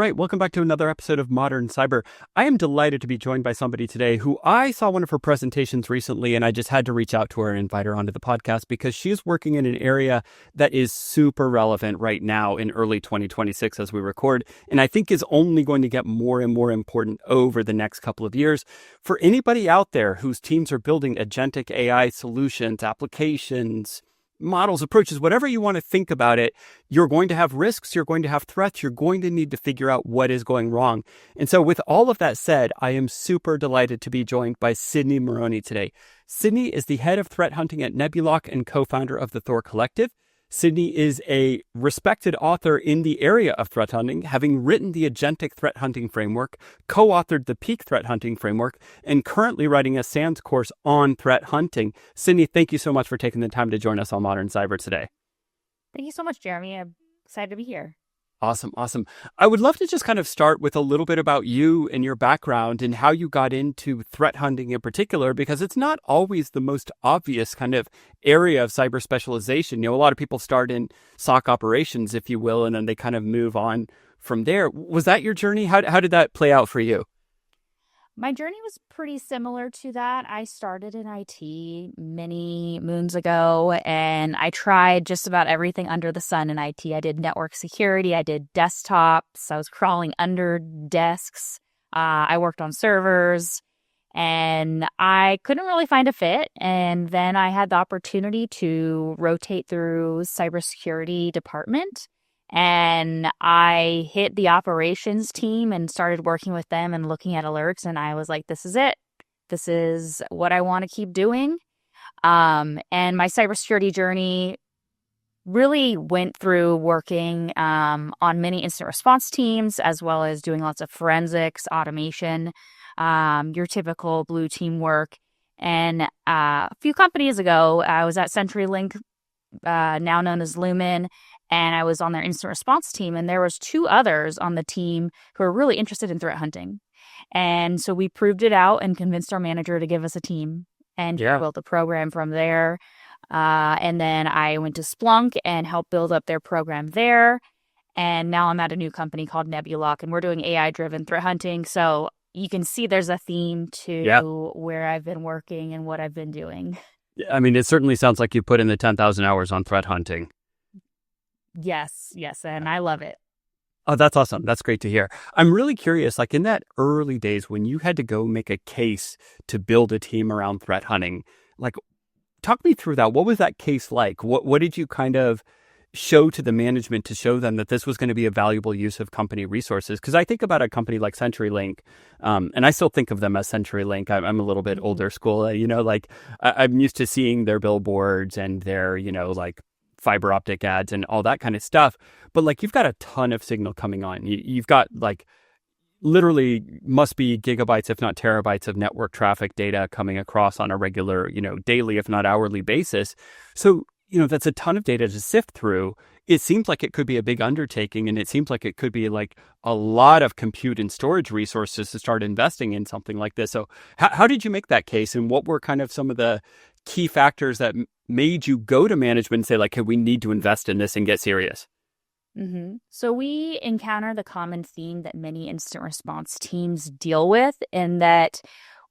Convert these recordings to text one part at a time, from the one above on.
right, welcome back to another episode of Modern Cyber. I am delighted to be joined by somebody today who I saw one of her presentations recently, and I just had to reach out to her and invite her onto the podcast because she's working in an area that is super relevant right now in early 2026 as we record, and I think is only going to get more and more important over the next couple of years. For anybody out there whose teams are building agentic AI solutions, applications, models, approaches, whatever you want to think about it, you're going to have risks, you're going to have threats, you're going to need to figure out what is going wrong. And so with all of that said, I am super delighted to be joined by Sydney Marrone today. Sydney is the head of threat hunting at Nebulock and co-founder of the Thor Collective. Sydney is a respected author in the area of threat hunting, having written the Agentic Threat Hunting Framework, co-authored the Peak Threat Hunting Framework, and currently writing a SANS course on threat hunting. Sydney, thank you so much for taking the time to join us on Modern Cyber today. Thank you so much, Jeremy. I'm excited to be here. Awesome. I would love to just kind of start with a little bit about you and your background and how you got into threat hunting in particular, because it's not always the most obvious kind of area of cyber specialization. You know, a lot of people start in SOC operations, if you will, and then they kind of move on from there. Was that your journey? How did that play out for you? My journey was pretty similar to that. I started in IT many moons ago, and I tried just about everything under the sun in IT. I did network security, I did desktops, I was crawling under desks, I worked on servers, and I couldn't really find a fit. And then I had the opportunity to rotate through cybersecurity department. And I hit the operations team and started working with them and looking at alerts. And I was like, this is it. This is what I want to keep doing. And my cybersecurity journey really went through working on many incident response teams, as well as doing lots of forensics, automation, your typical blue team work. And a few companies ago, I was at CenturyLink, now known as Lumen, and I was on their incident response team, and there was two others on the team who were really interested in threat hunting. And so we proved it out and convinced our manager to give us a team and built a program from there. And then I went to Splunk and helped build up their program there. And now I'm at a new company called Nebulock, and we're doing AI-driven threat hunting. So you can see there's a theme to where I've been working and what I've been doing. I mean, it certainly sounds like you put in the 10,000 hours on threat hunting. Yes, and I love it. Oh, that's awesome. That's great to hear. I'm really curious, like in that early days when you had to go make a case to build a team around threat hunting, like talk me through that. What was that case like? What did you kind of show to the management to show them that this was going to be a valuable use of company resources? Because I think about a company like CenturyLink, and I still think of them as CenturyLink. I'm a little bit older school, like I'm used to seeing their billboards and their, like fiber optic ads and all that kind of stuff. But like, you've got a ton of signal coming on. You've got like literally must be gigabytes, if not terabytes of network traffic data coming across on a regular, daily, if not hourly basis. So, that's a ton of data to sift through. It seems like it could be a big undertaking, and it seems like it could be like a lot of compute and storage resources to start investing in something like this. So how did you make that case, and what were kind of some of the key factors that made you go to management and say, like, hey, we need to invest in this and get serious? Mm-hmm. So we encounter the common theme that many incident response teams deal with, in that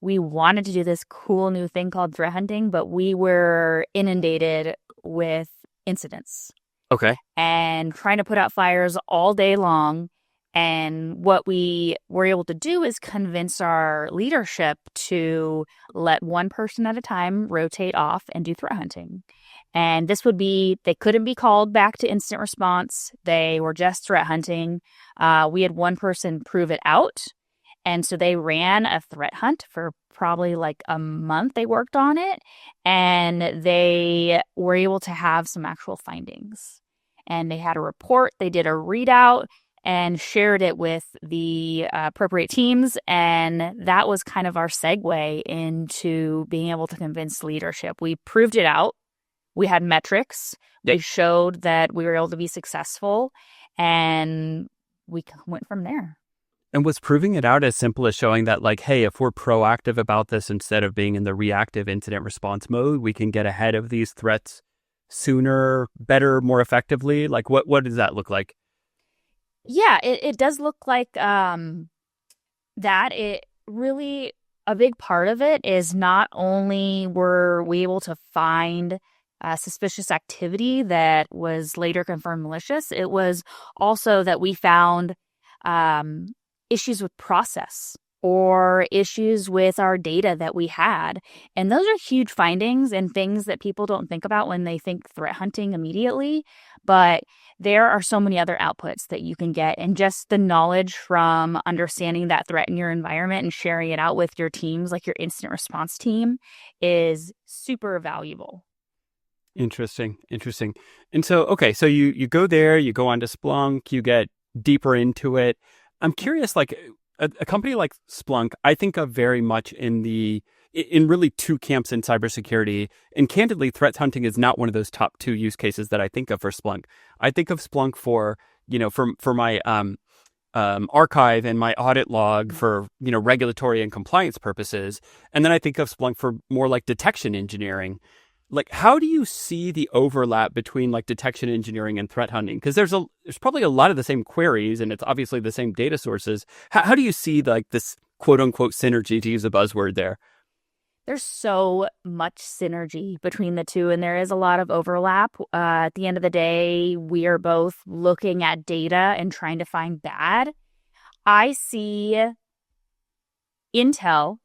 we wanted to do this cool new thing called threat hunting, but we were inundated with incidents. Okay. And trying to put out fires all day long. And what we were able to do is convince our leadership to let one person at a time rotate off and do threat hunting. And this would be, they couldn't be called back to incident response. They were just threat hunting. We had one person prove it out. And so they ran a threat hunt for probably like a month. They worked on it, and they were able to have some actual findings. And they had a report. They did a readout and shared it with the appropriate teams. And that was kind of our segue into being able to convince leadership. We proved it out. We had metrics. We showed that we were able to be successful, and we went from there. And was proving it out as simple as showing that, like, hey, if we're proactive about this instead of being in the reactive incident response mode, we can get ahead of these threats sooner, better, more effectively? Like, what does that look like? Yeah, it does look like that. It really, a big part of it is not only were we able to find suspicious activity that was later confirmed malicious, it was also that we found um, issues with process or issues with our data that we had. And those are huge findings and things that people don't think about when they think threat hunting immediately. But there are so many other outputs that you can get, and just the knowledge from understanding that threat in your environment and sharing it out with your teams, like your incident response team, is super valuable. Interesting, interesting. And so, okay, so you go there, you go onto Splunk, you get deeper into it. I'm curious, like a company like Splunk, I think of very much in really two camps in cybersecurity. And candidly, threat hunting is not one of those top two use cases that I think of for Splunk. I think of Splunk for, for my archive and my audit log for, regulatory and compliance purposes. And then I think of Splunk for more like detection engineering. Like, how do you see the overlap between like detection engineering and threat hunting? Because there's probably a lot of the same queries, and it's obviously the same data sources. How do you see like this quote unquote synergy, to use a buzzword there? There's so much synergy between the two, and there is a lot of overlap. At the end of the day, we are both looking at data and trying to find bad. I see Intel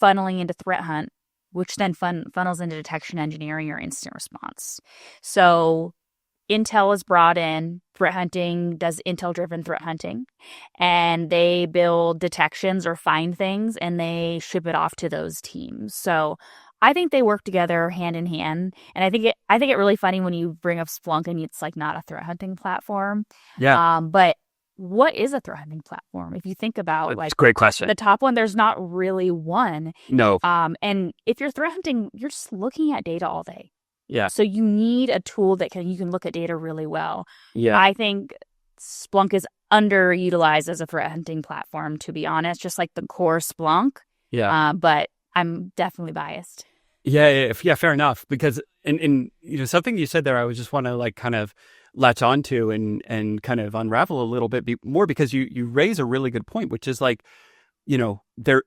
funneling into threat hunt, which then funnels into detection engineering or incident response. So Intel is brought in, threat hunting does Intel-driven threat hunting, and they build detections or find things, and they ship it off to those teams. So I think they work together hand in hand, and I think it really funny when you bring up Splunk and it's like not a threat hunting platform. Yeah, But what is a threat hunting platform? If you think about it's like a great question. the top one, there's not really one. No, And if you're threat hunting, you're just looking at data all day. yeah, So you need a tool that you can look at data really well. yeah, I think Splunk is underutilized as a threat hunting platform, to be honest, just like the core Splunk. yeah. But I'm definitely biased. Yeah, fair enough. Because in something you said there, I would just want to like kind of latch onto and kind of unravel a little bit more, because you raise a really good point, which is like, there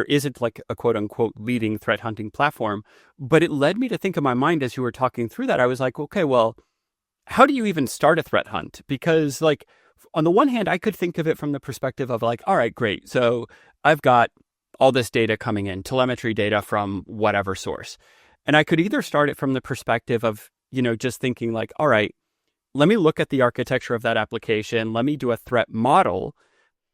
isn't like a quote unquote leading threat hunting platform, but it led me to think in my mind as you were talking through that, I was like, okay, well, how do you even start a threat hunt? Because like on the one hand, I could think of it from the perspective of like, all right, great. So I've got all this data coming in, telemetry data from whatever source. And I could either start it from the perspective of, just thinking like, all right, let me look at the architecture of that application. Let me do a threat model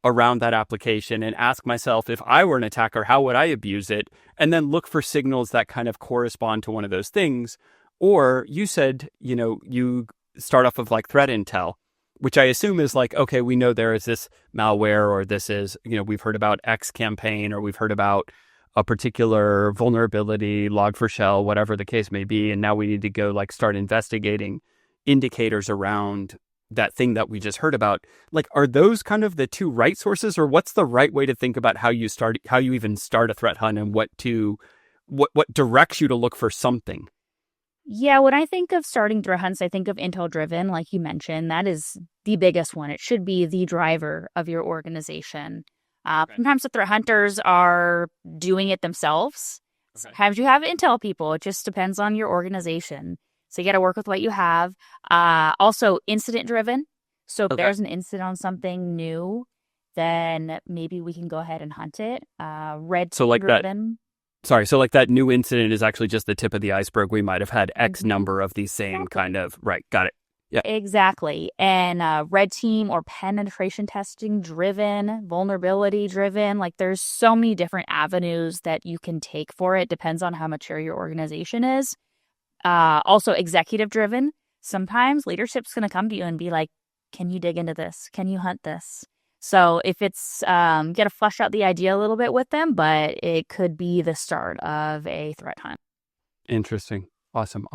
around that application and ask myself, if I were an attacker, how would I abuse it? And then look for signals that kind of correspond to one of those things. Or you said, you start off of like threat intel, which I assume is like, okay, we know there is this malware, or this is, we've heard about X campaign, or we've heard about a particular vulnerability, log4shell, whatever the case may be. And now we need to go like start investigating indicators around that thing that we just heard about. Like, are those kind of the two right sources, or what's the right way to think about how you even start a threat hunt, and what directs you to look for something? Yeah, when I think of starting threat hunts, I think of Intel driven, like you mentioned. That is the biggest one. It should be the driver of your organization. Okay. Sometimes the threat hunters are doing it themselves. Okay. Sometimes you have Intel people. It just depends on your organization. So you got to work with what you have. Also, incident driven. So if Okay. there's an incident on something new, then maybe we can go ahead and hunt it. Red So team like that, driven. sorry, so like that new incident is actually just the tip of the iceberg. We might have had X Mhm. number of these same kind of, right, got it. Yeah. Exactly. And red team or penetration testing driven, vulnerability driven. Like there's so many different avenues that you can take for it. Depends on how mature your organization is. Also executive driven. Sometimes leadership's going to come to you and be like, can you dig into this? Can you hunt this? So if it's, got to flesh out the idea a little bit with them, but it could be the start of a threat hunt. Interesting. Awesome.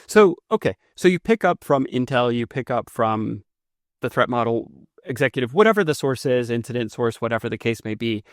So, okay. So you pick up from Intel, you pick up from the threat model executive, whatever the source is, incident source, whatever the case may be.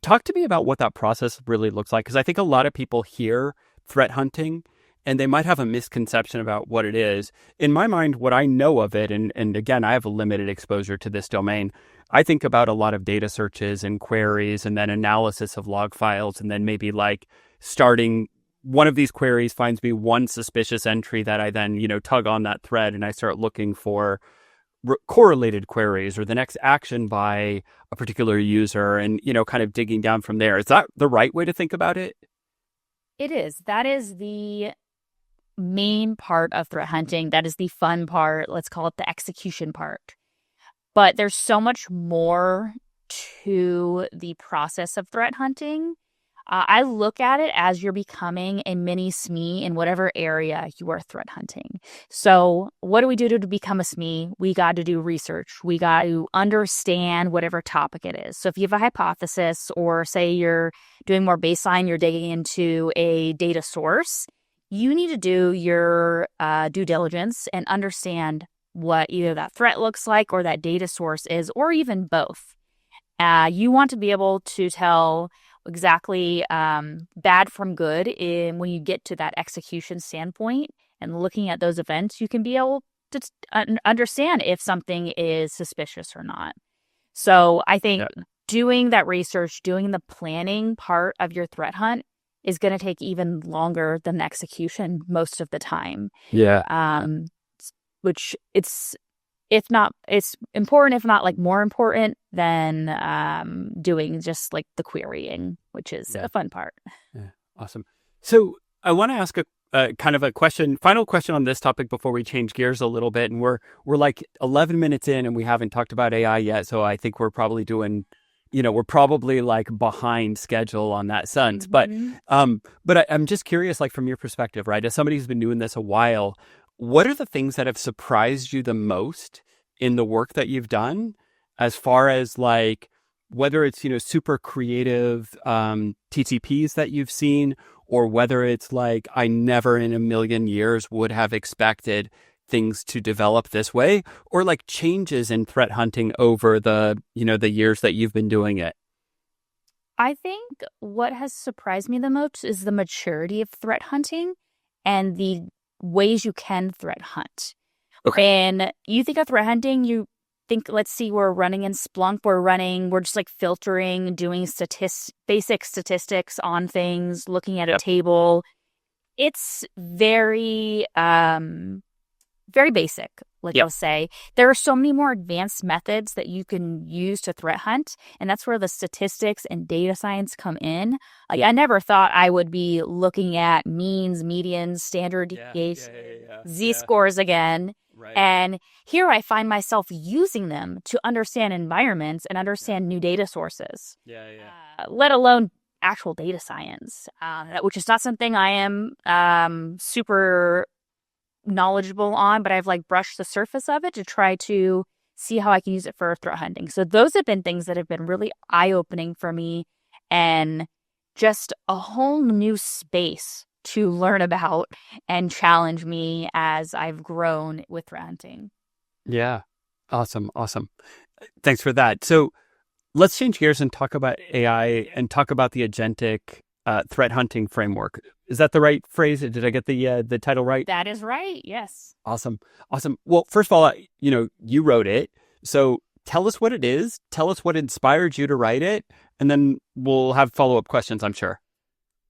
Talk to me about what that process really looks like. Because I think a lot of people hear threat hunting and they might have a misconception about what it is. In my mind, what I know of it, and again, I have a limited exposure to this domain. I think about a lot of data searches and queries and then analysis of log files, and then maybe like starting one of these queries finds me one suspicious entry that I then, tug on that thread and I start looking for correlated queries or the next action by a particular user and, kind of digging down from there. Is that the right way to think about it? It is. That is the main part of threat hunting. That is the fun part. Let's call it the execution part. But there's so much more to the process of threat hunting. I look at it as you're becoming a mini SME in whatever area you are threat hunting. So what do we do to become a SME? We got to do research. We got to understand whatever topic it is. So if you have a hypothesis, or say you're doing more baseline, you're digging into a data source, you need to do your due diligence and understand what either that threat looks like or that data source is, or even both. You want to be able to tell exactly bad from good when you get to that execution standpoint. And looking at those events, you can be able to understand if something is suspicious or not. So I think doing that research, doing the planning part of your threat hunt is going to take even longer than the execution most of the time. Yeah. Which it's important, if not like more important than doing just like the querying, which is a fun part. Yeah. Awesome. So I want to ask a kind of a final question on this topic before we change gears a little bit. And we're like 11 minutes in and we haven't talked about AI yet. So I think we're probably doing, we're probably like behind schedule on that sense. Mm-hmm. But I'm just curious, like from your perspective, right? As somebody who's been doing this a while, what are the things that have surprised you the most in the work that you've done, as far as like whether it's, super creative TTPs that you've seen, or whether it's like I never in a million years would have expected things to develop this way, or like changes in threat hunting over the years that you've been doing it? I think what has surprised me the most is the maturity of threat hunting and the ways you can threat hunt. Okay. And you think of threat hunting, you think, let's see, we're running in Splunk, we're just like filtering, doing basic statistics on things, looking at a table. It's very, very basic, I'll say. There are so many more advanced methods that you can use to threat hunt, and that's where the statistics and data science come in. I never thought I would be looking at means, medians, standard deviations, z-scores again. Right. And here I find myself using them to understand environments and understand new data sources, let alone actual data science, which is not something I am super knowledgeable on, but I've like brushed the surface of it to try to see how I can use it for threat hunting. So those have been things that have been really eye-opening for me, and just a whole new space to learn about and challenge me as I've grown with threat hunting. Yeah. Awesome. Thanks for that. So let's change gears and talk about AI and talk about the Agentic Threat Hunting Framework. Is that the right phrase? Did I get the title right? That is right. Yes. Awesome. Well, first of all, you wrote it. So tell us what it is. Tell us what inspired you to write it. And then we'll have follow-up questions, I'm sure.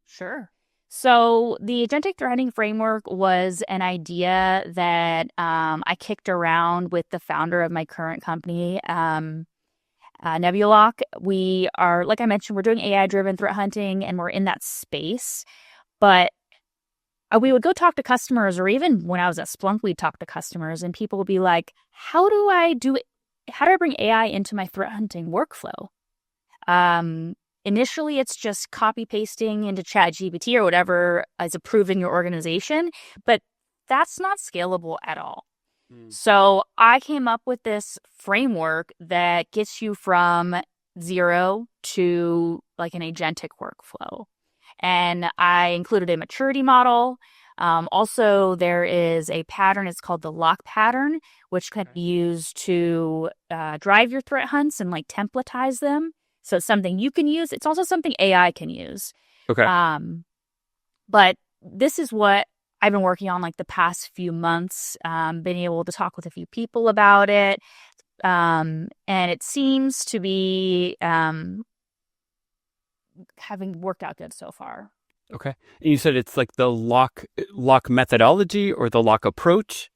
Sure. So the Agentic Threat Hunting Framework was an idea that I kicked around with the founder of my current company, Nebulock. We are, like I mentioned, we're doing AI-driven threat hunting, and we're in that space. But we would go talk to customers, or even when I was at Splunk, we'd talk to customers, and people would be like, how do I bring AI into my threat hunting workflow? Initially, it's just copy pasting into ChatGPT or whatever is approved in your organization, but that's not scalable at all. So I came up with this framework that gets you from 0 to like an agentic workflow. And I included a maturity model. Also, there is a pattern. It's called the lock pattern, which can be used to drive your threat hunts and like templatize them. So it's something you can use. It's also something AI can use. Okay. But this is what I've been working on like the past few months, been able to talk with a few people about it. And it seems to be having worked out good so far. Okay. And you said it's like the lock methodology or the lock approach?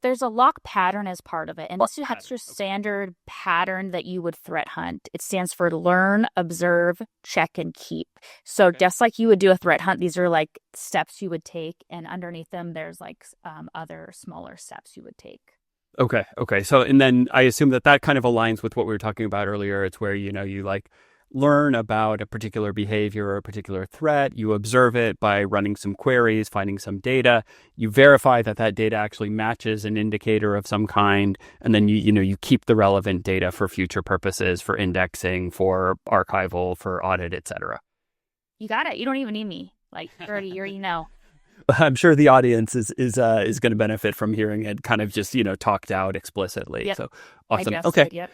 There's a lock pattern as part of it. And this is Pattern. your standard pattern that you would threat hunt. It stands for learn, observe, check, and keep. So just like you would do a threat hunt, these are like steps you would take. And underneath them, there's like other smaller steps you would take. Okay. Okay. So, and then I assume that kind of aligns with what we were talking about earlier. It's where, you like learn about a particular behavior or a particular threat. You observe it by running some queries, finding some data. You verify that data actually matches an indicator of some kind. And then you keep the relevant data for future purposes, for indexing, for archival, for audit, et cetera. You got it. You don't even need me. Like you already know. I'm sure the audience is going to benefit from hearing it kind of just, talked out explicitly. Yep. So awesome. Okay. Okay. Yep.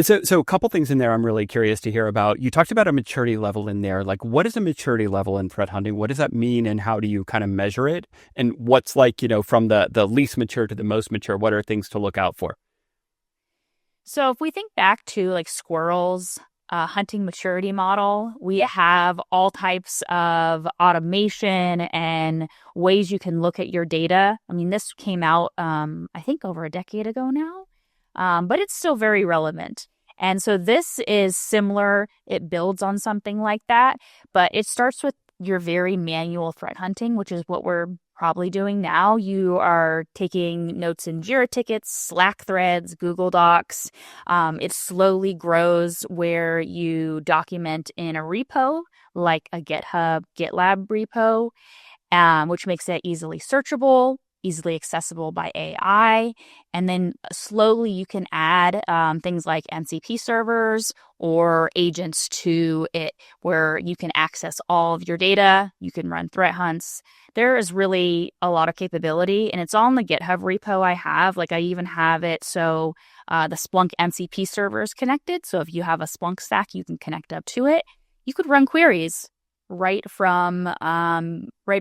So a couple things in there I'm really curious to hear about. You talked about a maturity level in there. Like, what is a maturity level in threat hunting? What does that mean, and how do you kind of measure it? And what's like, from the least mature to the most mature, what are things to look out for? So if we think back to like squirrels, hunting maturity model, we have all types of automation and ways you can look at your data. I mean, this came out, I think, over a decade ago now. But it's still very relevant. And so this is similar. It builds on something like that, but it starts with your very manual threat hunting, which is what we're probably doing now. You are taking notes in Jira tickets, Slack threads, Google Docs. It slowly grows where you document in a repo, like a GitHub, GitLab repo, which makes it easily searchable, easily accessible by AI. And then slowly you can add things like MCP servers or agents to it where you can access all of your data. You can run threat hunts. There is really a lot of capability, and it's all in the GitHub repo I have. Like I even have it so the Splunk MCP server is connected. So if you have a Splunk stack, you can connect up to it. You could run queries right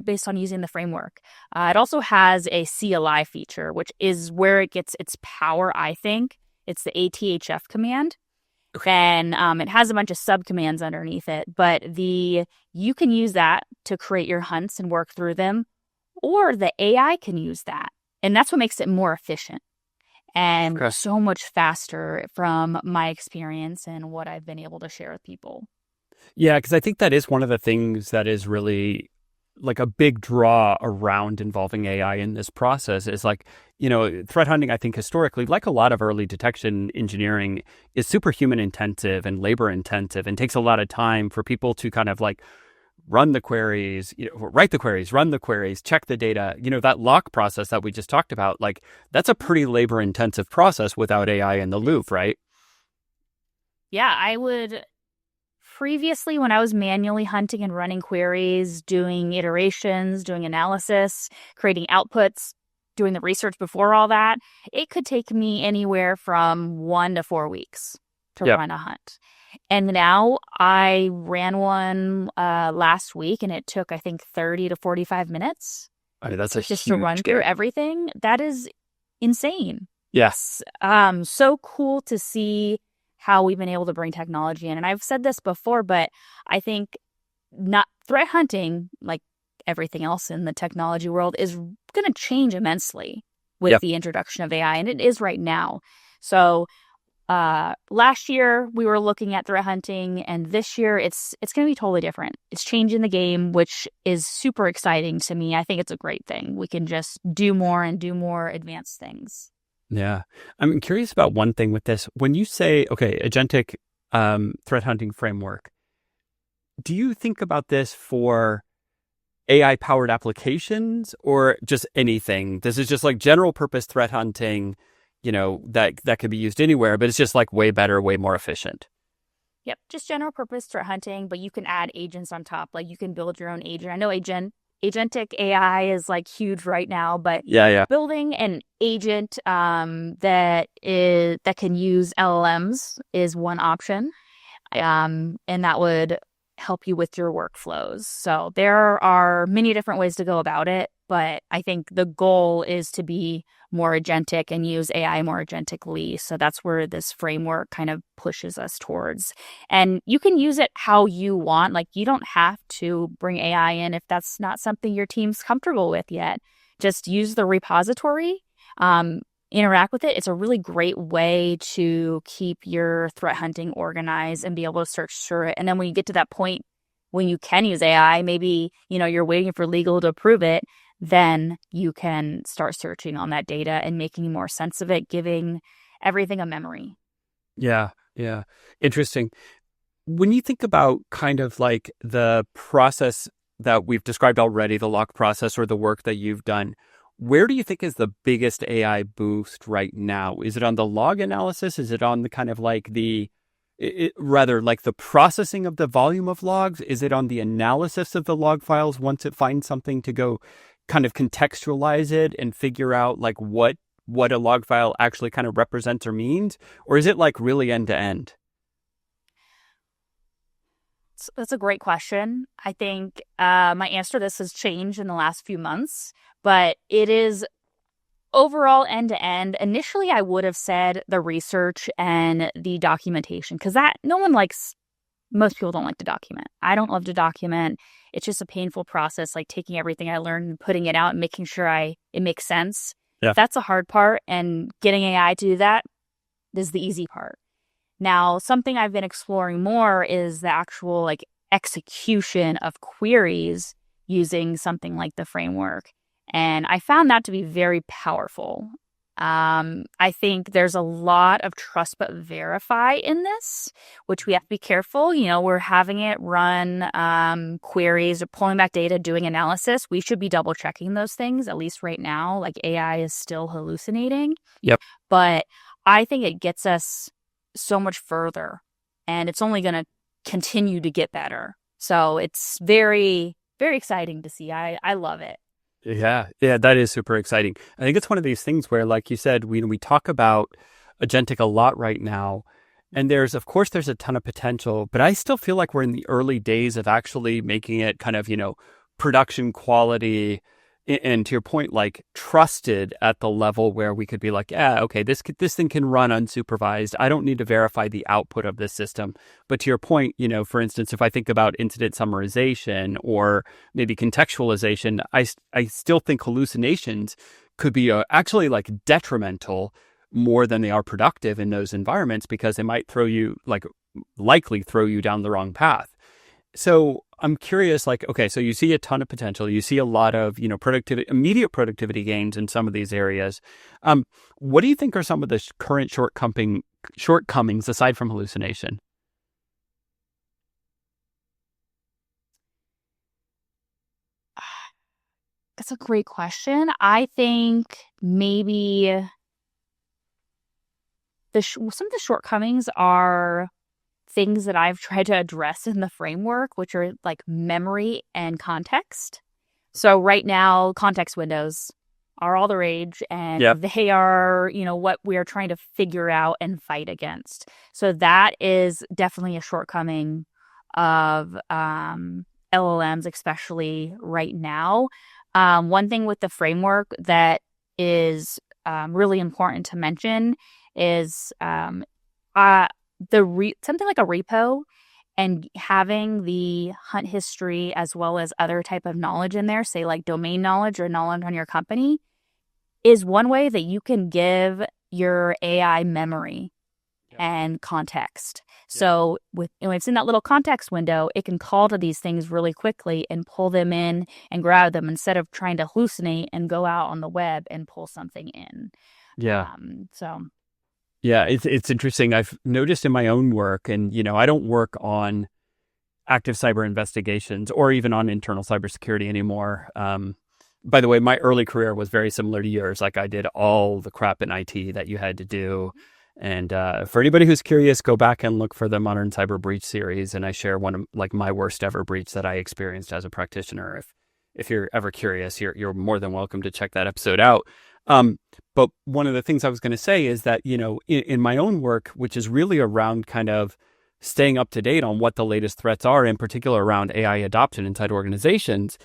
based on using the framework. It also has a CLI feature, which is where it gets its power, I think. It's the ATHF command. Okay. And it has a bunch of subcommands underneath it, but you can use that to create your hunts and work through them, or the AI can use that. And that's what makes it more efficient and so much faster from my experience and what I've been able to share with people. Yeah, because I think that is one of the things that is really like a big draw around involving AI in this process is like, threat hunting, I think historically, like a lot of early detection engineering, is super human intensive and labor intensive and takes a lot of time for people to kind of like run the queries, write the queries, run the queries, check the data. That lock process that we just talked about, like that's a pretty labor intensive process without AI in the loop, right? Yeah, I would. Previously, when I was manually hunting and running queries, doing iterations, doing analysis, creating outputs, doing the research before all that, it could take me anywhere from 1 to 4 weeks to run a hunt. And now I ran one last week, and it took, I think, 30 to 45 minutes. I mean, that's a just huge to run through everything. That is insane. Yes. So cool to see how we've been able to bring technology in. And I've said this before, but I think not threat hunting, like everything else in the technology world, is going to change immensely with the introduction of AI. And it is right now. So last year we were looking at threat hunting, and this year it's going to be totally different. It's changing the game, which is super exciting to me. I think it's a great thing. We can just do more and do more advanced things. Yeah. I'm curious about one thing with this. When you say, okay, agentic threat hunting framework, do you think about this for AI-powered applications or just anything? This is just like general purpose threat hunting, that could be used anywhere, but it's just like way better, way more efficient. Yep. Just general purpose threat hunting, but you can add agents on top. Like you can build your own agent. I know agentic AI is like huge right now, but building an agent that can use LLMs is one option, and that would help you with your workflows. So there are many different ways to go about it. But I think the goal is to be more agentic and use AI more agentically. So that's where this framework kind of pushes us towards. And you can use it how you want. Like, you don't have to bring AI in if that's not something your team's comfortable with yet. Just use the repository, interact with it. It's a really great way to keep your threat hunting organized and be able to search through it. And then when you get to that point when you can use AI, maybe, you're waiting for legal to approve it, then you can start searching on that data and making more sense of it, giving everything a memory. Yeah. Yeah. Interesting. When you think about kind of like the process that we've described already, the lock process or the work that you've done, where do you think is the biggest AI boost right now? Is it on the log analysis? Is it on the kind of like rather like the processing of the volume of logs? Is it on the analysis of the log files once it finds something to go kind of contextualize it and figure out like what a log file actually kind of represents or means? Or is it like really end to end? That's a great question. I think my answer to this has changed in the last few months, but it is overall end to end. Initially, I would have said the research and the documentation, because that most people don't like to document. I don't love to document. It's just a painful process, like taking everything I learned and putting it out and making sure it makes sense. Yeah. That's a hard part, and getting AI to do that is the easy part. Now, something I've been exploring more is the actual like execution of queries using something like the framework. And I found that to be very powerful. I think there's a lot of trust but verify in this, which we have to be careful. We're having it run queries or pulling back data, doing analysis. We should be double checking those things, at least right now. Like, AI is still hallucinating. Yep. But I think it gets us so much further, and it's only going to continue to get better. So it's very, very exciting to see. I love it. Yeah, that is super exciting. I think it's one of these things where, like you said, we talk about agentic a lot right now, and there's a ton of potential, but I still feel like we're in the early days of actually making it kind of, production quality, and to your point, like trusted at the level where we could be like, yeah, okay, this thing can run unsupervised. I don't need to verify the output of this system. But to your point, for instance, if I think about incident summarization or maybe contextualization, I still think hallucinations could be actually like detrimental more than they are productive in those environments, because they might likely throw you down the wrong path. So I'm curious, like, okay, so you see a ton of potential. You see a lot of, immediate productivity gains in some of these areas. What do you think are some of the current shortcomings aside from hallucination? That's a great question. I think maybe some of the shortcomings are things that I've tried to address in the framework, which are like memory and context. So right now, context windows are all the rage, and they are, what we are trying to figure out and fight against. So that is definitely a shortcoming of LLMs, especially right now. One thing with the framework that is really important to mention is something like a repo, and having the hunt history as well as other type of knowledge in there, say like domain knowledge or knowledge on your company, is one way that you can give your AI memory and context. So when it's in that little context window, it can call to these things really quickly and pull them in and grab them, instead of trying to hallucinate and go out on the web and pull something in. Yeah. Yeah, it's interesting. I've noticed in my own work, and, I don't work on active cyber investigations or even on internal cybersecurity anymore. By the way, my early career was very similar to yours. Like, I did all the crap in IT that you had to do. And for anybody who's curious, go back and look for the Modern Cyber Breach series. And I share one of like my worst ever breach that I experienced as a practitioner. If you're ever curious, you're more than welcome to check that episode out. But one of the things I was going to say is that, in my own work, which is really around kind of staying up to date on what the latest threats are, in particular around AI adoption inside organizations,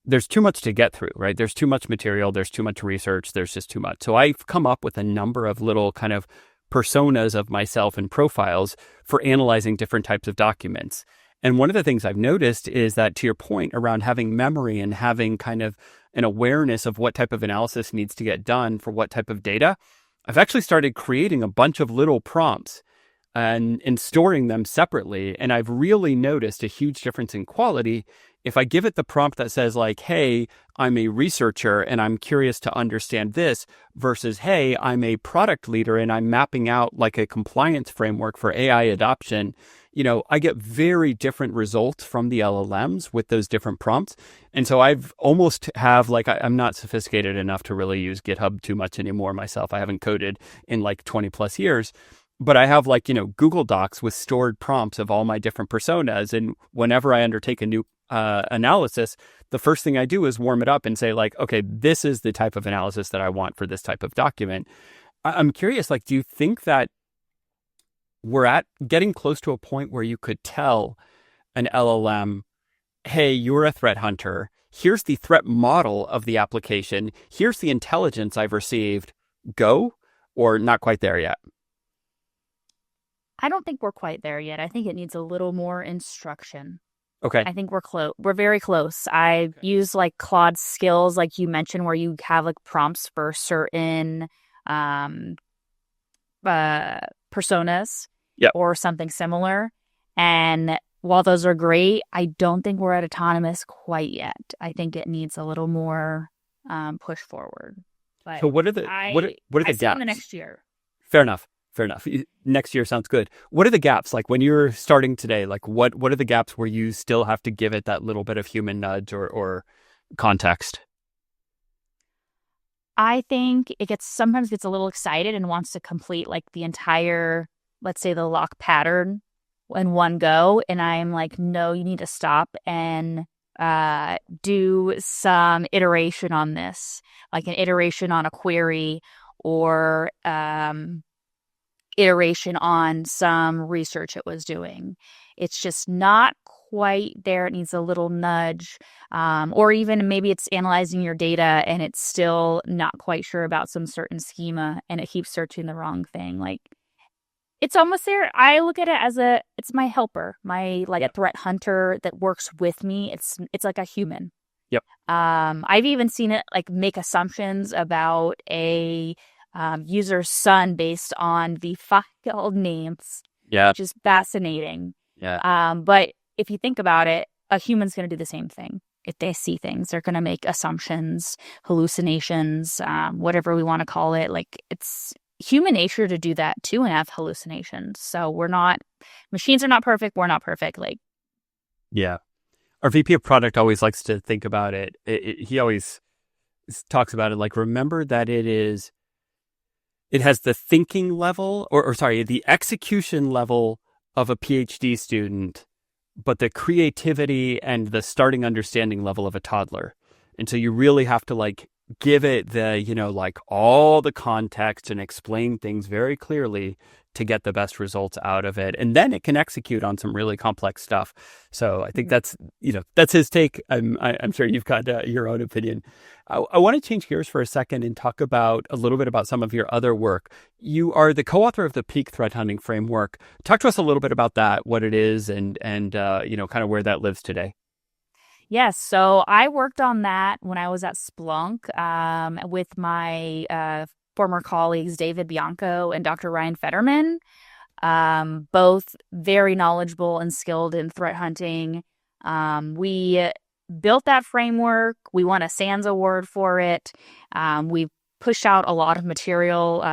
there's too much to get through, right? There's too much material, there's too much research, there's just too much. So I've come up with a number of little kind of personas of myself and profiles for analyzing different types of documents. And one of the things I've noticed is that, to your point around having memory and having kind of an awareness of what type of analysis needs to get done for what type of data, I've actually started creating a bunch of little prompts and storing them separately. And I've really noticed a huge difference in quality if I give it the prompt that says like, hey, I'm a researcher and I'm curious to understand this, versus, hey, I'm a product leader and I'm mapping out like a compliance framework for AI adoption. I get very different results from the LLMs with those different prompts. And so I've almost have like, I'm not sophisticated enough to really use GitHub too much anymore myself. I haven't coded in like 20 plus years. But I have like, Google Docs with stored prompts of all my different personas. And whenever I undertake a new analysis, the first thing I do is warm it up and say like, okay, this is the type of analysis that I want for this type of document. I'm curious, like, do you think that we're at getting close to a point where you could tell an LLM, hey, you're a threat hunter. Here's the threat model of the application. Here's the intelligence I've received. Go, or not quite there yet? I don't think we're quite there yet. I think it needs a little more instruction. Okay. I think we're close. We're very close. I use like Claude skills, like you mentioned, where you have like prompts for certain personas or something similar. And while those are great, I don't think we're at autonomous quite yet. I think it needs a little more push forward. But so what are the gaps in the next year? Fair enough. Next year sounds good. What are the gaps? Like when you're starting today, like what are the gaps where you still have to give it that little bit of human nudge or context? I think sometimes gets a little excited and wants to complete like the entire, let's say, the lock pattern in one go. And I'm like, no, you need to stop and do some iteration on this, like an iteration on a query or iteration on some research it was doing. It's just not quite there. It needs a little nudge, or even maybe it's analyzing your data and it's still not quite sure about some certain schema and it keeps searching the wrong thing. Like it's almost there. I look at it as it's my helper, my a threat hunter that works with me. It's like a human. Yep. I've even seen it like make assumptions about a user's son based on the file names, which is fascinating. But if you think about it, a human's going to do the same thing. If they see things, they're going to make assumptions, hallucinations, whatever we want to call it. Like it's human nature to do that too and have hallucinations. So machines are not perfect. We're not perfect. Our VP of product always likes to think about it. He always talks about it like, remember that it has the thinking level the execution level of a PhD student, but the creativity and the starting understanding level of a toddler. And so you really have to like give it the, all the context and explain things very clearly to get the best results out of it. And then it can execute on some really complex stuff. So I think that's his take. I'm sure you've got your own opinion. I want to change gears for a second and talk a little bit about some of your other work. You are the co-author of the Peak Threat Hunting Framework. Talk to us a little bit about that, what it is, and kind of where that lives today. Yes. So I worked on that when I was at Splunk with my former colleagues, David Bianco and Dr. Ryan Fetterman, both very knowledgeable and skilled in threat hunting. We built that framework. We won a SANS award for it. We pushed out a lot of material.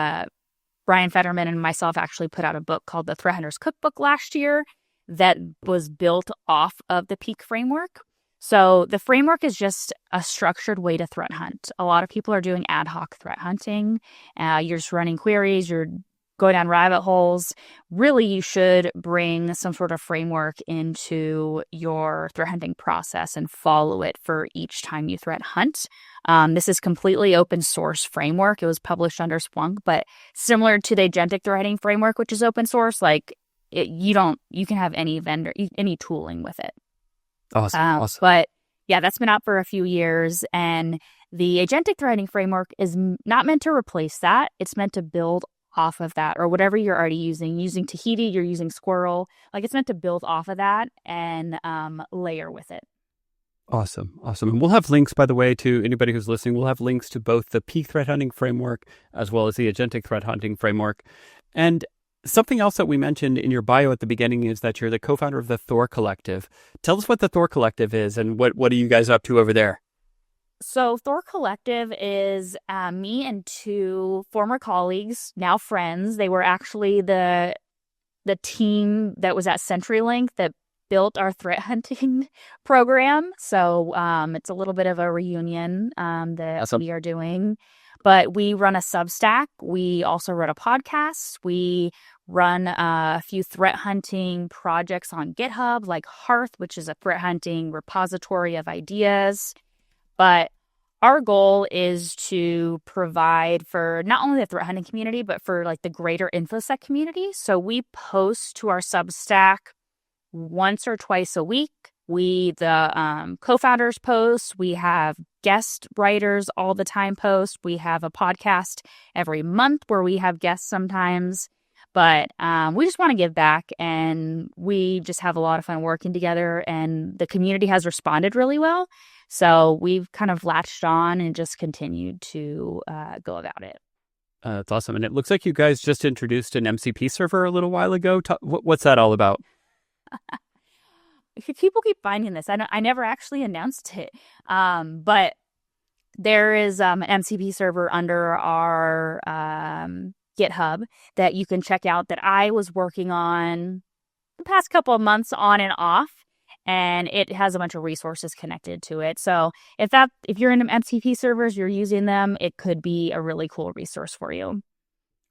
Brian Fetterman and myself actually put out a book called The Threat Hunter's Cookbook last year that was built off of the Peak framework. So the framework is just a structured way to threat hunt. A lot of people are doing ad hoc threat hunting. You're just running queries, you're going down rabbit holes. Really, you should bring some sort of framework into your threat hunting process and follow it for each time you threat hunt. This is completely open source framework. It was published under Splunk, but similar to the Agentic Threat Hunting Framework, which is open source, you can have any vendor, any tooling with it. Awesome. But Yeah, that's been out for a few years. And the Agentic Threat Hunting Framework is not meant to replace that. It's meant to build off of that, or whatever you're already using Tahiti, you're using Squirrel. Like, it's meant to build off of that and layer with it. Awesome. Awesome. And we'll have links, by the way, to anybody who's listening. We'll have links to both the Peak Threat Hunting Framework as well as the Agentic Threat Hunting Framework. And something else that we mentioned in your bio at the beginning is that you're the co-founder of the Thor Collective. Tell us what the Thor Collective is and what are you guys up to over there? So Thor Collective is me and two former colleagues, now friends. They were actually the team that was at CenturyLink that built our threat hunting program. So it's a little bit of a reunion that Awesome. we are doing. But we run a Substack. We also run a podcast. We run a few threat hunting projects on GitHub, like Hearth, which is a threat hunting repository of ideas. But our goal is to provide for not only the threat hunting community, but for like the greater InfoSec community. So we post to our Substack once or twice a week. The co-founders post. We have guest writers all the time post. We have a podcast every month where we have guests sometimes. But we just want to give back, and we just have a lot of fun working together, and the community has responded really well. So we've kind of latched on and just continued to go about it. That's awesome. And it looks like you guys just introduced an MCP server a little while ago. What's that all about? People keep finding this. I never actually announced it, but there is an MCP server under our GitHub that you can check out that I was working on the past couple of months on and off, and it has a bunch of resources connected to it. So if you're in MCP servers, you're using them, it could be a really cool resource for you.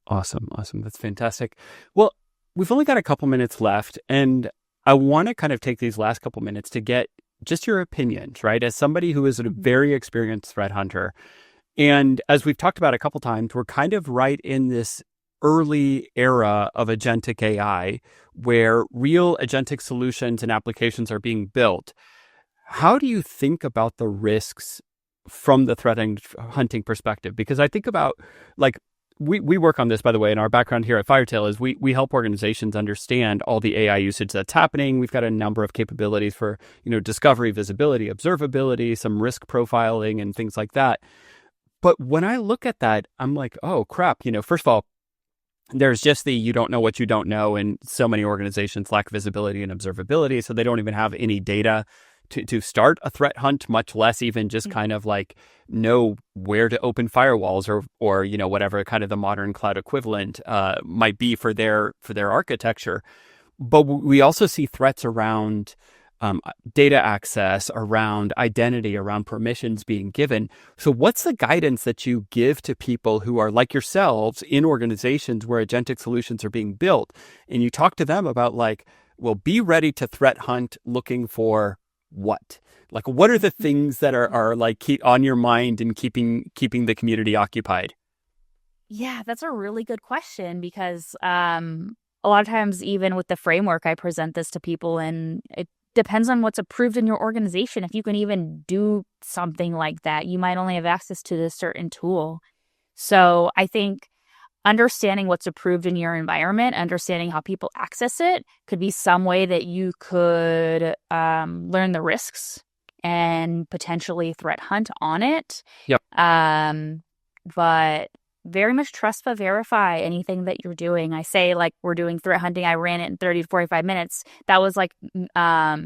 Awesome. That's fantastic. Well, we've only got a couple minutes left, and I want to kind of take these last couple minutes to get just your opinions, right? As somebody who is a very experienced threat hunter, and as we've talked about a couple times, we're kind of right in this early era of agentic AI where real agentic solutions and applications are being built. How do you think about the risks from the threat hunting perspective? Because I think about, like, we work on this, by the way, and our background here at Firetail is we help organizations understand all the AI usage that's happening. We've got a number of capabilities for, discovery, visibility, observability, some risk profiling and things like that. But when I look at that, I'm like, oh, crap. First of all, there's just you don't know what you don't know. And so many organizations lack visibility and observability. So they don't even have any data to start a threat hunt, much less even just kind of like know where to open firewalls or whatever kind of the modern cloud equivalent might be for their architecture. But we also see threats around data access, around identity, around permissions being given. So what's the guidance that you give to people who are like yourselves in organizations where agentic solutions are being built? And you talk to them about be ready to threat hunt looking for what? Like, what are the things that are like keep on your mind and keeping the community occupied? Yeah, that's a really good question because a lot of times, even with the framework, I present this to people, and it depends on what's approved in your organization. If you can even do something like that, you might only have access to this certain tool. So I think understanding what's approved in your environment, understanding how people access it could be some way that you could learn the risks and potentially threat hunt on it. Yep. But very much trust but verify anything that you're doing. I say, like, we're doing threat hunting. I ran it in 30 to 45 minutes. That was like a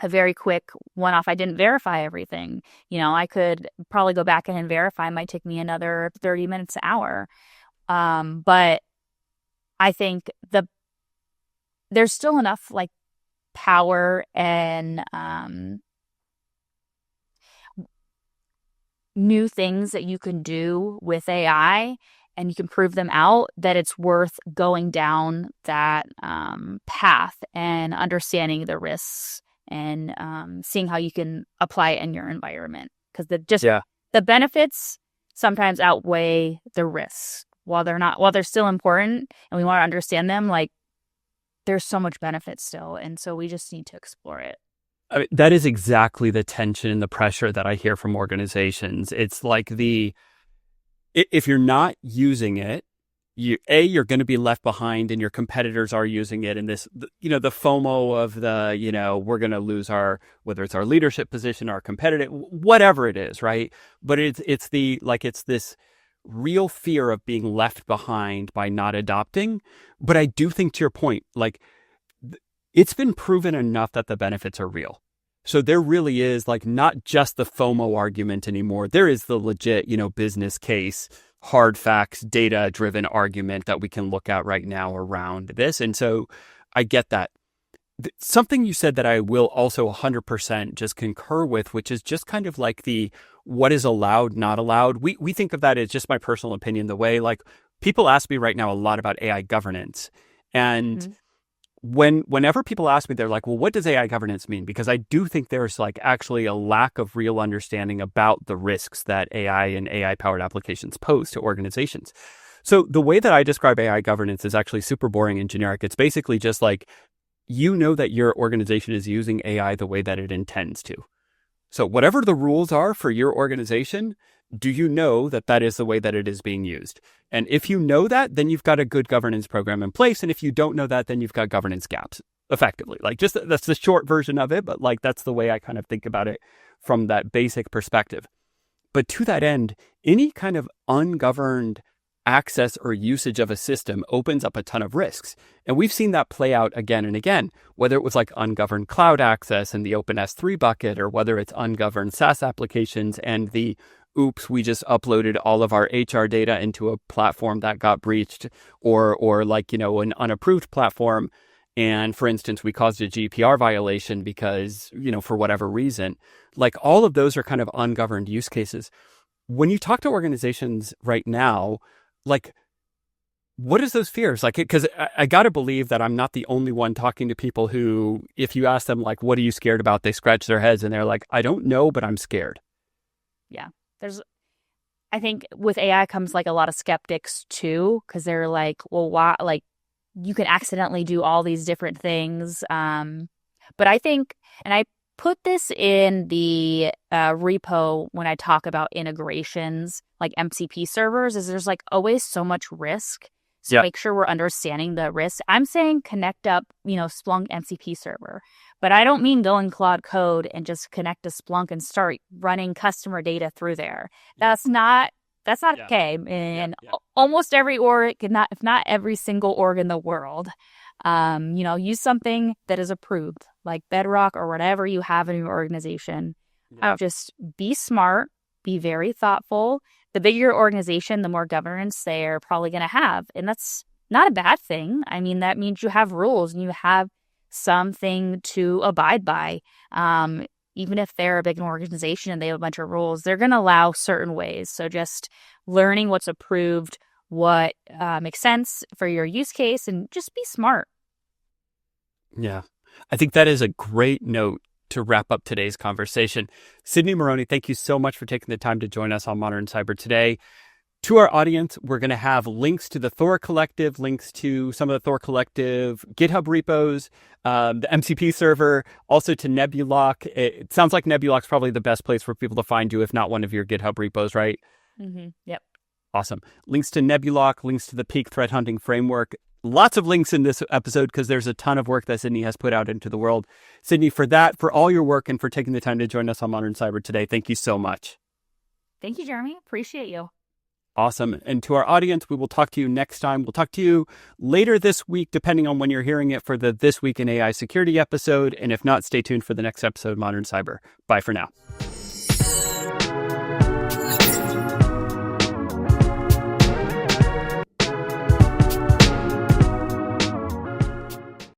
very quick one-off. I didn't verify everything. I could probably go back in and verify. It might take me another 30 minutes, an hour. But I think there's still enough like power and new things that you can do with AI, and you can prove them out, that it's worth going down that path and understanding the risks and seeing how you can apply it in your environment. Because the benefits sometimes outweigh the risks. While they're still important and we want to understand them, like, there's so much benefit still. And so we just need to explore it. I mean, that is exactly the tension and the pressure that I hear from organizations. It's like if you're not using it, you're going to be left behind and your competitors are using it. And the FOMO of we're going to lose whether it's our leadership position, our competitive, whatever it is, right? But it's this real fear of being left behind by not adopting. But I do think, to your point, it's been proven enough that the benefits are real. So there really is not just the FOMO argument anymore. There is the legit, business case, hard facts, data driven argument that we can look at right now around this. And so I get that. Something you said that I will also 100% just concur with, which is just kind of what is allowed, not allowed. We think of that as, just my personal opinion, the way people ask me right now a lot about AI governance. And whenever people ask me, they're like, well, what does AI governance mean? Because I do think there's actually a lack of real understanding about the risks that AI and AI powered applications pose to organizations. So the way that I describe AI governance is actually super boring and generic. It's basically just that your organization is using AI the way that it intends to. So whatever the rules are for your organization, do you know that is the way that it is being used? And if you know that, then you've got a good governance program in place. And if you don't know that, then you've got governance gaps, effectively. That's the short version of it, but that's the way I kind of think about it from that basic perspective. But to that end, any kind of ungoverned access or usage of a system opens up a ton of risks. And we've seen that play out again and again, whether it was ungoverned cloud access in the Open S3 bucket, or whether it's ungoverned SaaS applications and oops, we just uploaded all of our HR data into a platform that got breached, or an unapproved platform. And for instance, we caused a GDPR violation because, for whatever reason, all of those are kind of ungoverned use cases. When you talk to organizations right now, what is those fears? Because I got to believe that I'm not the only one talking to people who, if you ask them, what are you scared about? They scratch their heads and they're like, I don't know, but I'm scared. Yeah. I think with AI comes a lot of skeptics too, because they're like, well, why? You can accidentally do all these different things. But I think, and I put this in the repo when I talk about integrations, like MCP servers, is there's always so much risk. So make sure we're understanding the risk. I'm saying connect up, Splunk MCP server. But I don't mean go in Claude Code and just connect to Splunk and start running customer data through there. That's not okay. And almost every org, if not every single org in the world, use something that is approved, like Bedrock or whatever you have in your organization. Just be smart, be very thoughtful. The bigger your organization, the more governance they're probably going to have. And that's not a bad thing. I mean, that means you have rules and you have something to abide by. Even if they're a big organization and they have a bunch of rules, they're going to allow certain ways. So just learning what's approved, what makes sense for your use case, and just be smart. Yeah, I think that is a great note to wrap up today's conversation. Sydney Marrone, thank you so much for taking the time to join us on Modern Cyber today. To our audience, we're going to have links to the Thor Collective, links to some of the Thor Collective GitHub repos, the MCP server, also to Nebulock. It sounds like Nebulock's probably the best place for people to find you, if not one of your GitHub repos, right? Mm-hmm. Yep. Awesome. Links to Nebulock, links to the Peak Threat Hunting Framework. Lots of links in this episode because there's a ton of work that Sydney has put out into the world. Sydney, for all your work and for taking the time to join us on Modern Cyber today, thank you so much. Thank you, Jeremy. Appreciate you. Awesome. And to our audience, we will talk to you next time. We'll talk to you later this week, depending on when you're hearing it, for the This Week in AI Security episode. And if not, stay tuned for the next episode of Modern Cyber. Bye for now.